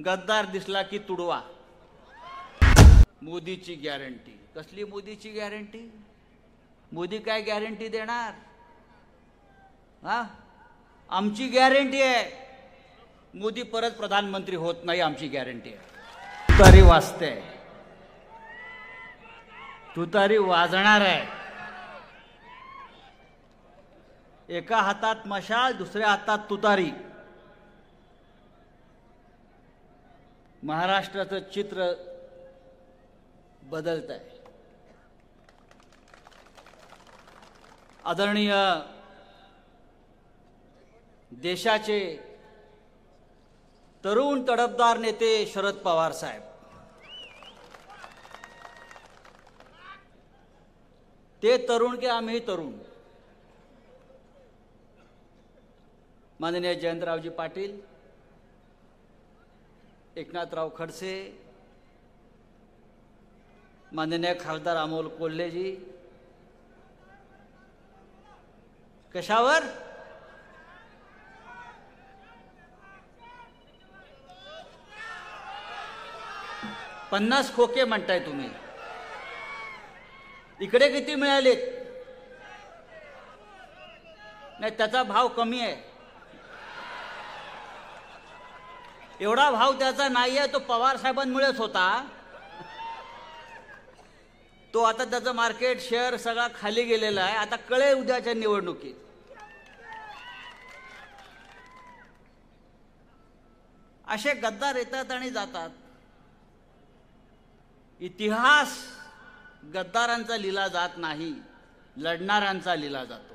गद्दार दिसला की तुडवा. मोदीची गॅरंटी. कसली मोदीची गॅरंटी? मोदी काय गॅरंटी देणार? हा, आमची गॅरंटी आहे मोदी परत प्रधानमंत्री होत नाही, आमची गॅरंटी आहे. तुतारी वाजते, तुतारी वाजणार आहे. एका हातात मशाल, दुसऱ्या हातात तुतारी. महाराष्ट्राचं चित्र बदलत आहे. आदरणीय देशाचे तरुण तडफदार नेते शरद पवार साहेब, ते तरुण की आम्ही तरुण. माननीय जयंतरावजी पाटील, एकनाथराव खडसे, माननीय खासदार अमोल कोल्हेजी, कशावर? पन्नास खोके म्हणताय तुम्ही. इकडे किती मिळालेत? नाही, त्याचा भाव कमी आहे. एवढा भाव त्याचा नाही आहे, तो पवार साहेबांमुळेच होता. तो आता त्याचं मार्केट शेअर सगळा खाली गेलेला आहे. आता कळे उद्याच्या निवडणुकीत. असे गद्दार येतात आणि जातात. इतिहास गद्दारांचा लिहिला जात नाही, लढणाऱ्यांचा लिहिला जातो.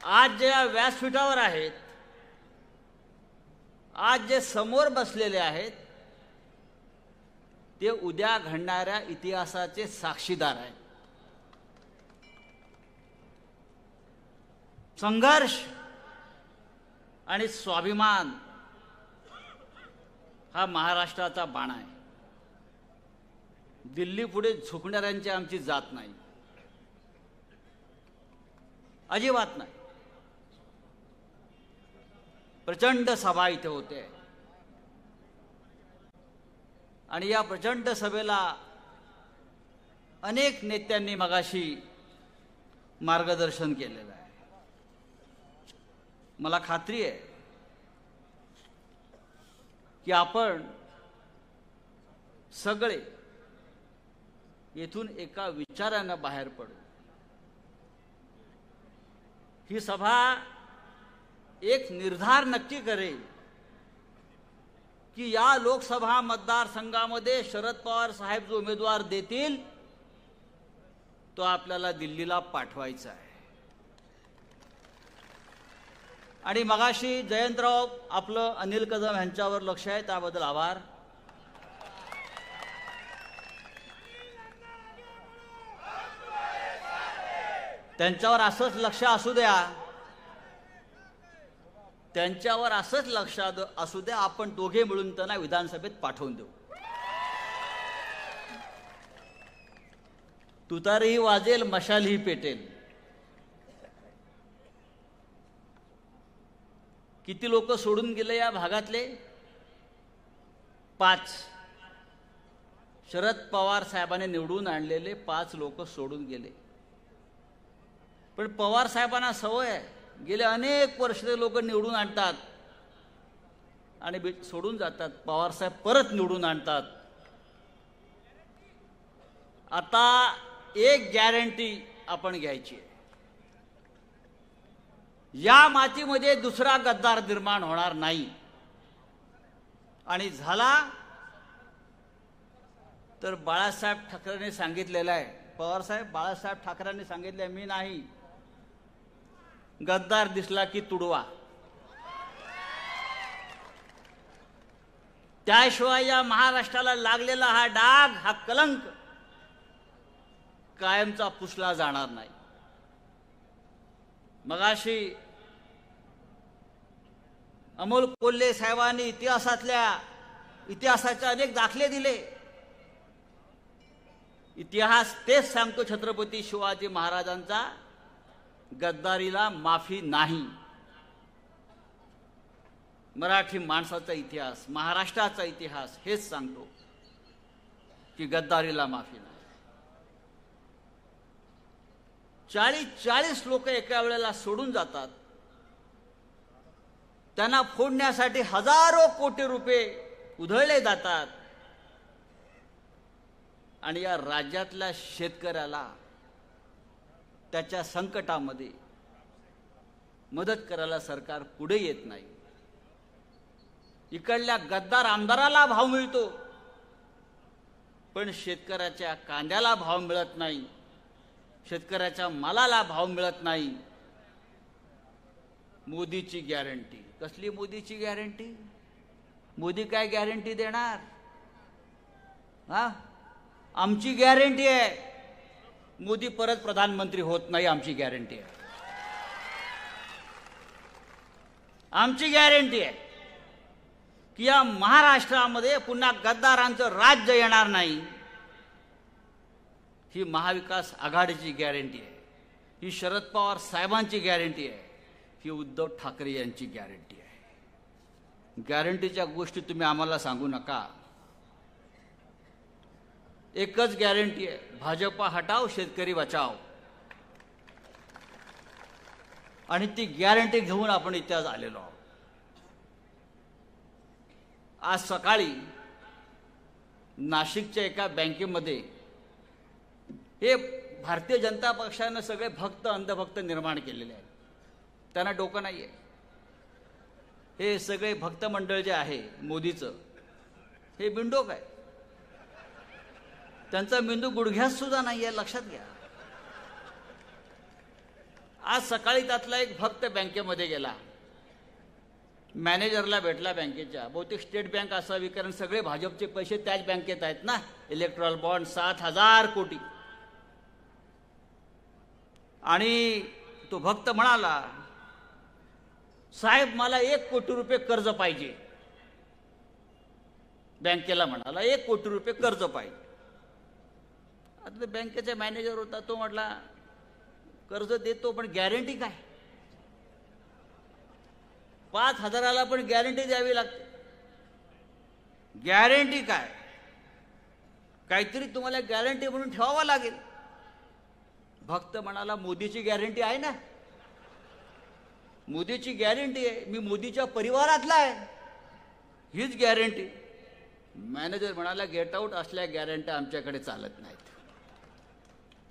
आज जे या व्यासपीठावर आहेत, आज जे समोर बसलेले आहेत, ते उद्या घडणाऱ्या इतिहासाचे साक्षीदार आहेत. संघर्ष आणि स्वाभिमान हा महाराष्ट्राचा बाणा आहे. दिल्ली पुढे झुकणाऱ्यांची आमची जात नाही, अजिबात नाही. प्रचंड सभा इथे होते आणि या प्रचंड सभेला अनेक नेत्यांनी मगाशी मार्गदर्शन केलेलं आहे. मला खात्री आहे की आपण सगळे येथून एका विचारानं बाहेर पडू. ही सभा एक निर्धार नक्की करेल की या लोकसभा मतदारसंघामध्ये शरद पवार साहेब जो उमेदवार देतील तो आपल्याला दिल्लीला पाठवायचा आहे. आणि मगाशी जयंतराव आपलं अनिल कदम यांच्यावर लक्ष आहे, त्याबद्दल आभार. त्यांच्यावर असंच लक्ष असू द्या, त्यांच्यावर असंच लक्ष असू द्या. आपण दोघे मिळून त्यांना विधानसभेत पाठवून देऊ. तुतारीही वाजेल, मशालही पेटेल. किती लोक सोडून गेले या भागातले? 5. शरद पवार साहेबांनी निवडून आणलेले 5 लोक सोडून गेले. पण पवार साहेबांना सवय आहे, गेले अनेक वर्ष ते लोक निवडून आणतात आणि सोडून जातात. पवार साहेब परत निवडून आणतात. आता एक गॅरंटी आपण घ्यायची आहे, या मातीमध्ये दुसरा गद्दार निर्माण होणार नाही. आणि झाला तर बाळासाहेब ठाकरेंनी सांगितलेलं आहे, पवार साहेब बाळासाहेब ठाकरेंनी सांगितले, मी नाही. गद्दार दिसला की तुडवा. त्याशिवाय या महाराष्ट्राला लागलेला हा डाग, हा कलंक कायमचा पुसला जाणार नाही. मगाशी अमोल कोल्हे साहेबांनी इतिहासाचे अनेक दाखले दिले. इतिहास तेच सांगतो छत्रपती शिवाजी महाराजांचा, गद्दारीला माफी नाही. मराठी माणसाचा इतिहास, महाराष्ट्राचा इतिहास हेच सांगतो की गद्दारीला माफी नाही. 40 लोक एका वेळेला सोडून जातात. त्यांना फोडण्यासाठी हजारो कोटी रुपये उधळले जातात आणि या राज्यातल्या शेतकऱ्याला त्याच्या संकटामध्ये मदत करायला सरकार पुढे येत नाही. इकडल्या गद्दार आमदाराला भाव मिळतो, पण शेतकऱ्याच्या कांद्याला भाव मिळत नाही, शेतकऱ्याच्या मालाला भाव मिळत नाही. मोदीची गॅरंटी. कसली मोदीची गॅरंटी? मोदी काय गॅरंटी देणार? हा, आमची गॅरंटी आहे मोदी परत प्रधानमंत्री होत नाही. आमची गॅरंटी आहे. आमची गॅरंटी आहे की या महाराष्ट्रामध्ये पुन्हा गद्दारांचं राज्य येणार नाही. ही महाविकास आघाडीची गॅरंटी आहे. ही शरद पवार साहेबांची गॅरंटी आहे. ही उद्धव ठाकरे यांची गॅरंटी आहे. गॅरंटीच्या गोष्टी तुम्ही आम्हाला सांगू नका. एकच गॅरंटी आहे, भाजपा हटाव शेतकरी बचाव. आणि ती गॅरंटी घेऊन आपण इथे आज आलेलो आहोत. आज सकाळी नाशिकच्या एका बँकेमध्ये हे भारतीय जनता पक्षानं सगळे भक्त अंधभक्त निर्माण केलेले आहेत. त्यांना डोकं नाही आहे. हे सगळे भक्त मंडळ जे आहे मोदीचं, हे बिंडोक आहे. त्यांचा मेंदू गुडघ्यात सुद्धा नाही आहे, लक्षात घ्या. आज सकाळी त्यातला एक भक्त बँकेमध्ये गेला, मॅनेजरला भेटला बँकेच्या. बहुतेक स्टेट बँक असावी, कारण सगळे भाजपचे पैसे त्याच बँकेत आहेत ना. इलेक्ट्रॉल बॉन्ड 7,000 कोटी. आणि तो भक्त म्हणाला, साहेब मला 1 कोटी रुपये कर्ज पाहिजे. बँकेला म्हणाला 1 कोटी रुपये कर्ज पाहिजे. आता बँकेचा मॅनेजर होता, तो म्हटला कर्ज देतो, पण गॅरंटी काय? 5,000ला पण गॅरंटी द्यावी लागते. गॅरंटी काय? काहीतरी तुम्हाला गॅरंटी म्हणून ठेवावं लागेल. भक्त म्हणाला मोदीची गॅरंटी आहे ना, मोदीची गॅरंटी आहे, मी मोदीच्या परिवारातला आहे, हीच गॅरंटी. मॅनेजर म्हणाला गेट आउट, असल्या गॅरंट्या आमच्याकडे चालत नाहीत.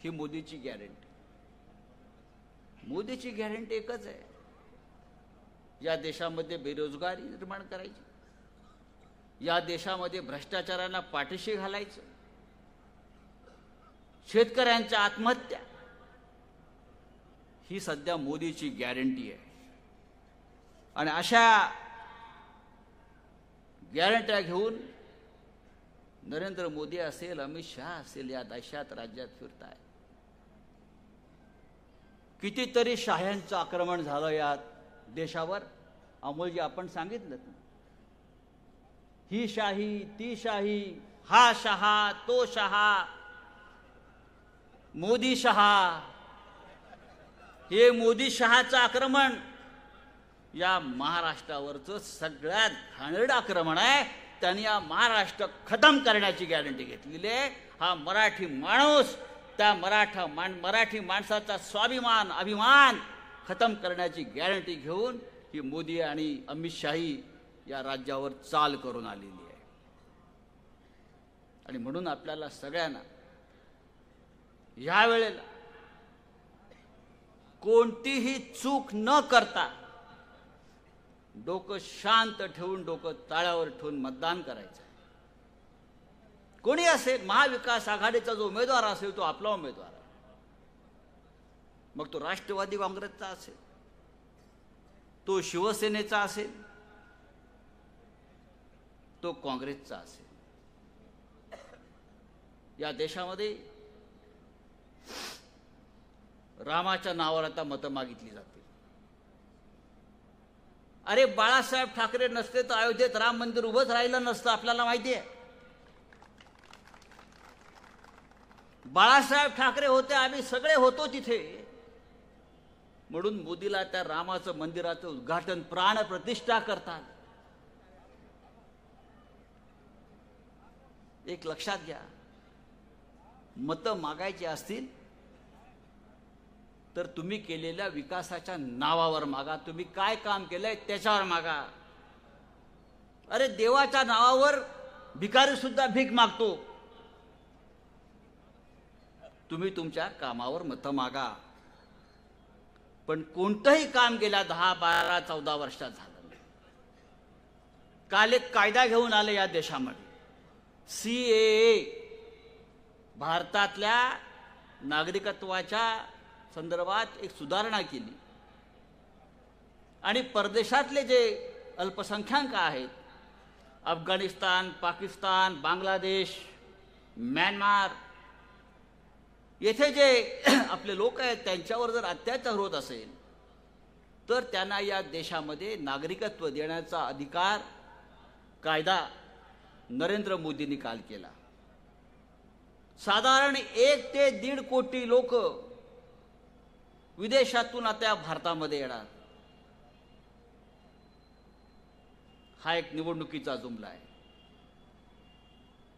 ही मोदीची गॅरंटी. मोदीची गॅरंटी एकच आहे, या देशामध्ये बेरोजगारी निर्माण करायची, या देशामध्ये भ्रष्टाचारांना पाठीशी घालायचं, शेतकऱ्यांच्या आत्महत्या, ही सध्या मोदीची गॅरंटी आहे. आणि अशा गॅरंट्या घेऊन नरेंद्र मोदी असेल, अमित शहा असेल, या देशात राज्यात फिरताय. कितीतरी शाह्यांचं आक्रमण झालं या देशावर. अमोलजी आपण सांगितलं, ही शाही ती शाही, हा शहा तो शहा, मोदी शहा. हे मोदी शहाचं आक्रमण या महाराष्ट्रावरचं सगळ्यात घाणेरडं आक्रमण आहे. त्यांनी या महाराष्ट्र खतम करण्याची गॅरंटी घेतलेली आहे. हा मराठी माणूस, त्या मराठी माणसाचा स्वाभिमान अभिमान खतम करण्याची गॅरंटी घेऊन ही मोदी आणि अमित शाही या राज्यावर चाल करून आलेली आहे. आणि म्हणून आपल्याला सगळ्यांना या वेळेला कोणतीही चूक न करता डोकं शांत ठेवून, डोकं ताळ्यावर ठेवून मतदान करायचं. कोणी असेल, महाविकास आघाडीचा जो उमेदवार असेल तो आपला उमेदवार आहे. मग तो राष्ट्रवादी काँग्रेसचा असेल, तो शिवसेनेचा असेल, तो काँग्रेसचा असेल. या देशामध्ये रामाच्या नावावर आता मतं मागितली जाते. अरे बाळासाहेब ठाकरे नसते तर अयोध्येत राम मंदिर उभंच राहिलं नसतं, आपल्याला माहिती आहे. बाळासाहेब ठाकरे होते, आम्ही सगळे होतो तिथे, म्हणून मोदीला त्या रामाचं मंदिराचं उद्घाटन प्राण प्रतिष्ठा करतात. एक लक्षात घ्या, मतं मागायची असतील तर तुम्ही केलेल्या विकासाच्या नावावर मागा. तुम्ही काय काम केलंय त्याच्यावर मागा. अरे देवाच्या नावावर भिकारी सुद्धा भीक मागतो. तुम्ही तुमच्या कामावर मतं मागा. पण कोणतंही काम गेल्या 10, 12, 14 वर्षात झालं नाही. काल एक कायदा घेऊन आले या देशामध्ये, CAA, भारतातल्या नागरिकत्वाच्या संदर्भात एक सुधारणा केली आणि परदेशातले जे अल्पसंख्याक आहेत, अफगाणिस्तान, पाकिस्तान, बांगलादेश, म्यानमार, येथे जे आपले लोक आहेत त्यांच्यावर जर अत्याचार होत असेल तर त्यांना या देशामध्ये नागरिकत्व देण्याचा अधिकार कायदा नरेंद्र मोदींनी काल केला. साधारण 1 ते 1.5 कोटी लोक विदेशातून आता भारतामध्ये येणार. हा एक निवडणुकीचा जुमला आहे.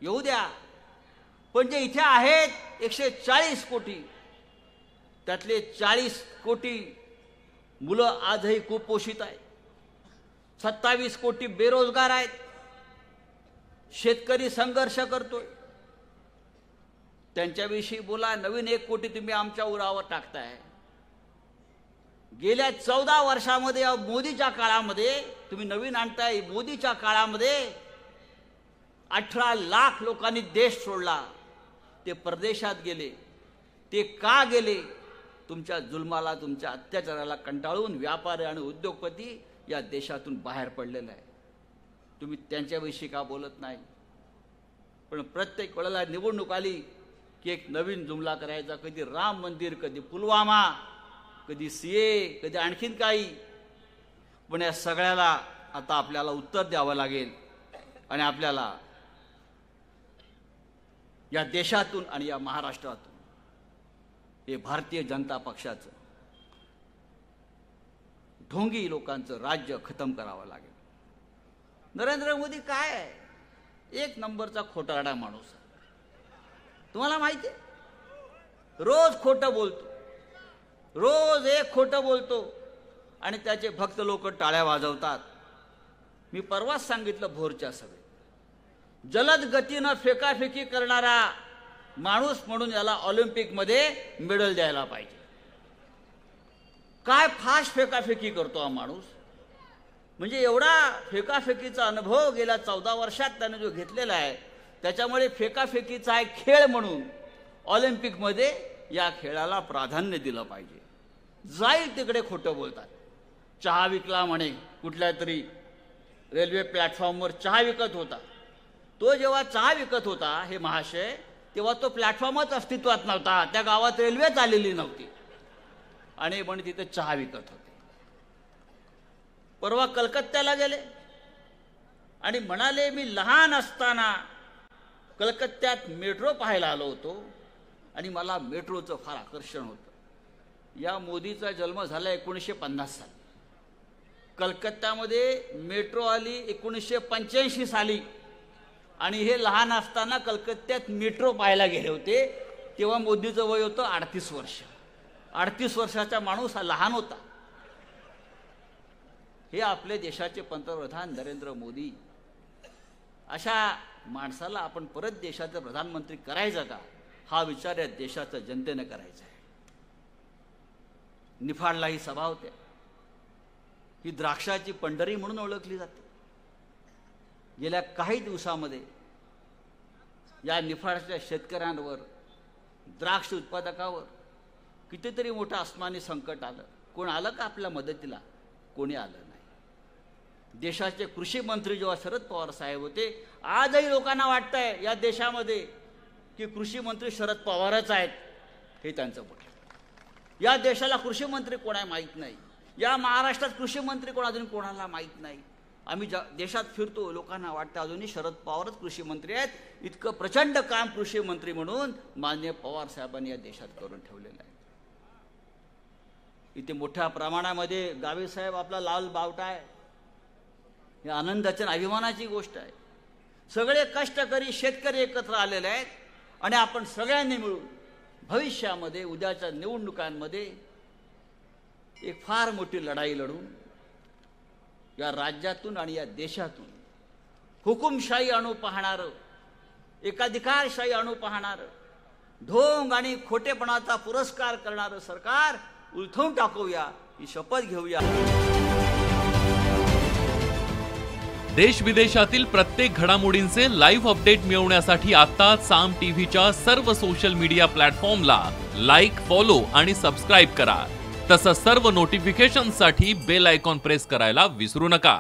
येऊ द्या, पण जे इथे आहेत 140 कोटी, त्यातले 40 कोटी मुलं आजही कुपोषित आहेत. 27 कोटी बेरोजगार आहेत. शेतकरी संघर्ष करतोय. त्यांच्याविषयी बोला. नवीन 1 कोटी तुम्ही आमच्या उरावर टाकताय. गेल्या 14 वर्षामध्ये या मोदीच्या काळामध्ये तुम्ही नवीन आणताय. मोदीच्या काळामध्ये 18 लाख लोकांनी देश सोडला. ते परदेशात गेले. ते का गेले? तुमच्या जुलमाला, तुमच्या अत्याचाराला कंटाळून व्यापारी आणि उद्योगपती या देशातून बाहेर पडलेला आहे. तुम्ही त्यांच्याविषयी का बोलत नाही? पण प्रत्येक वेळेला निवडणूक आली की एक नवीन जुमला करायचा. कधी राम मंदिर, कधी पुलवामा, कधी CAA, कधी आणखीन काही. पण या सगळ्याला आता आपल्याला उत्तर द्यावं लागेल आणि आपल्याला या देशातून आणि या महाराष्ट्रातून हे भारतीय जनता पक्षाचं ढोंगी लोकांचं राज्य खतम करावं लागेल. नरेंद्र मोदी काय आहे? 1 नंबरचा खोटारडा माणूस. तुम्हाला माहिती आहे, रोज खोटं बोलतो. रोज एक खोटं बोलतो आणि त्याचे भक्त लोक टाळ्या वाजवतात. मी परवाच सांगितलं भोरच्या सभेत, जलद गतीनं फेकाफेकी करणारा माणूस म्हणून याला ऑलिम्पिकमध्ये मेडल द्यायला पाहिजे. काय फास्ट फेकाफेकी करतो हा माणूस. म्हणजे एवढा फेकाफेकीचा अनुभव गेल्या 14 वर्षात त्याने जो घेतलेला आहे, त्याच्यामुळे फेकाफेकीचा एक खेळ म्हणून ऑलिम्पिकमध्ये या खेळाला प्राधान्य दिलं पाहिजे. जाईल तिकडे खोटं बोलतात. चहा विकला म्हणे, कुठल्या तरी रेल्वे प्लॅटफॉर्मवर चहा विकत होता. तो जेव्हा चहा विकत होता हे महाशय, तेव्हा तो प्लॅटफॉर्मच अस्तित्वात नव्हता. त्या गावात रेल्वेच आलेली नव्हती आणि म्हणे तिथे चहा विकत होते. परवा कलकत्त्याला गेले आणि म्हणाले, मी लहान असताना कलकत्त्यात मेट्रो पाहायला आलो होतो आणि मला मेट्रोचं फार आकर्षण होतं. या मोदीचा जन्म झाला 1950 साली. कलकत्त्यामध्ये मेट्रो आली 1985 साली आणि हे लहान असताना कलकत्त्यात मेट्रो पाहायला गेले होते. तेव्हा मोदीचं वय होतं 38 वर्ष. 38 वर्षाचा माणूस हा लहान होता. हे आपले देशाचे पंतप्रधान नरेंद्र मोदी. अशा माणसाला आपण परत देशाचं प्रधानमंत्री करायचं का? हा विचार या देशाच्या जनतेने करायचा आहे. निफाडला ही सभा होते. ही द्राक्षाची पंढरी म्हणून ओळखली जाते. गेल्या काही दिवसामध्ये या निफाडच्या शेतकऱ्यांवर, द्राक्ष उत्पादकावर कितीतरी मोठं आसमानी संकट आलं. कोण आलं का आपल्या मदतीला? कोणी आलं नाही. देशाचे कृषी मंत्री जेव्हा शरद पवार साहेब होते, आजही लोकांना वाटतंय या देशामध्ये की कृषी मंत्री शरद पवारच आहेत. हे त्यांचं मत. या देशाला कृषी मंत्री कोण आहे माहीत नाही. या महाराष्ट्रात कृषी मंत्री कोण अजून कोणाला माहीत नाही. आम्ही देशात फिरतो, लोकांना वाटतं अजूनही शरद पवारच कृषी मंत्री आहेत. इतकं प्रचंड काम कृषी मंत्री म्हणून माननीय पवार साहेबांनी या देशात करून ठेवलेलं आहे. इथे मोठ्या प्रमाणामध्ये गावी साहेब आपला लाल बावटा आहे. ही आनंदाची आणि अभिमानाची गोष्ट आहे. सगळे कष्टकरी शेतकरी एकत्र आलेले आहेत आणि आपण सगळ्यांनी मिळून भविष्यामध्ये उद्याच्या निवडणुकांमध्ये एक फार मोठी लढाई लढून या राज्यातून आणि या देशातून हुकुमशाही आणू पाहणारं, एकाधिकारशाही आणू पाहणारं, ढोंग आणि खोटेपणाचा पुरस्कार करणारं सरकार उलथवून टाकूया, ही शपथ घेऊया। देश विदेशातील प्रत्येक घडामोडींचे लाईव्ह अपडेट मिळवण्यासाठी आता साम टीव्हीच्या सर्व सोशल मीडिया प्लॅटफॉर्मला लाईक, फॉलो आणि सबस्क्राईब करा। तसंच सर्व नोटिफिकेशनसाठी बेल आयकॉन प्रेस करायला विसरू नका।